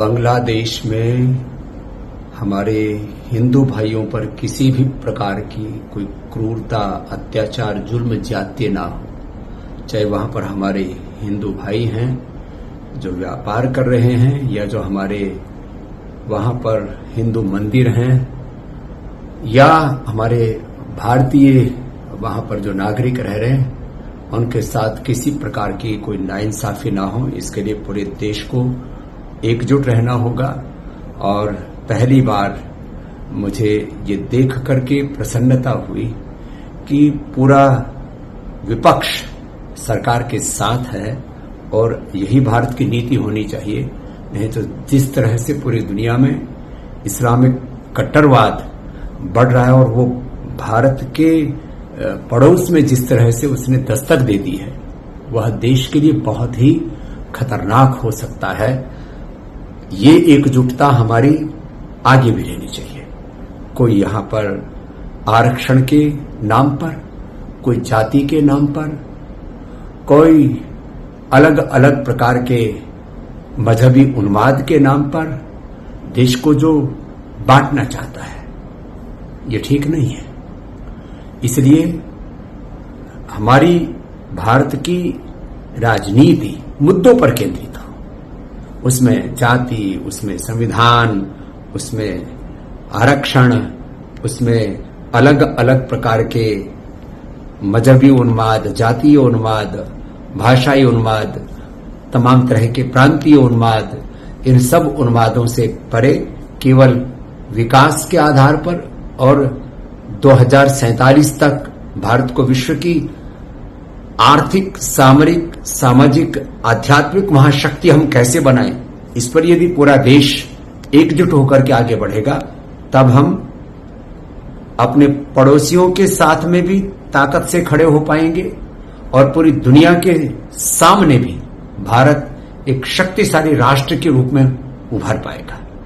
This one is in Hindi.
बांग्लादेश में हमारे हिंदू भाइयों पर किसी भी प्रकार की कोई क्रूरता, अत्याचार, जुल्म, ज्यादती ना हो। चाहे वहां पर हमारे हिंदू भाई हैं जो व्यापार कर रहे हैं, या जो हमारे वहां पर हिंदू मंदिर हैं, या हमारे भारतीय वहां पर जो नागरिक रह रहे हैं, उनके साथ किसी प्रकार की कोई नाइंसाफी ना हो। इसके लिए पूरे देश को एकजुट रहना होगा। और पहली बार मुझे ये देख करके प्रसन्नता हुई कि पूरा विपक्ष सरकार के साथ है, और यही भारत की नीति होनी चाहिए। नहीं तो जिस तरह से पूरी दुनिया में इस्लामिक कट्टरवाद बढ़ रहा है, और वो भारत के पड़ोस में जिस तरह से उसने दस्तक दे दी है, वह देश के लिए बहुत ही खतरनाक हो सकता है। ये एकजुटता हमारी आगे भी रहनी चाहिए। कोई यहां पर आरक्षण के नाम पर, कोई जाति के नाम पर, कोई अलग अलग प्रकार के मजहबी उन्माद के नाम पर देश को जो बांटना चाहता है, ये ठीक नहीं है। इसलिए हमारी भारत की राजनीति मुद्दों पर केंद्रित हो। उसमें जाति, उसमें संविधान, उसमें आरक्षण, उसमें अलग अलग प्रकार के मजहबी उन्माद, जातीय उन्माद, भाषाई उन्माद, तमाम तरह के प्रांतीय उन्माद, इन सब उन्मादों से परे केवल विकास के आधार पर और 2047 तक भारत को विश्व की आर्थिक, सामरिक, सामाजिक, आध्यात्मिक महाशक्ति हम कैसे बनाएं, इस पर यदि पूरा देश एकजुट होकर के आगे बढ़ेगा, तब हम अपने पड़ोसियों के साथ में भी ताकत से खड़े हो पाएंगे, और पूरी दुनिया के सामने भी भारत एक शक्तिशाली राष्ट्र के रूप में उभर पाएगा।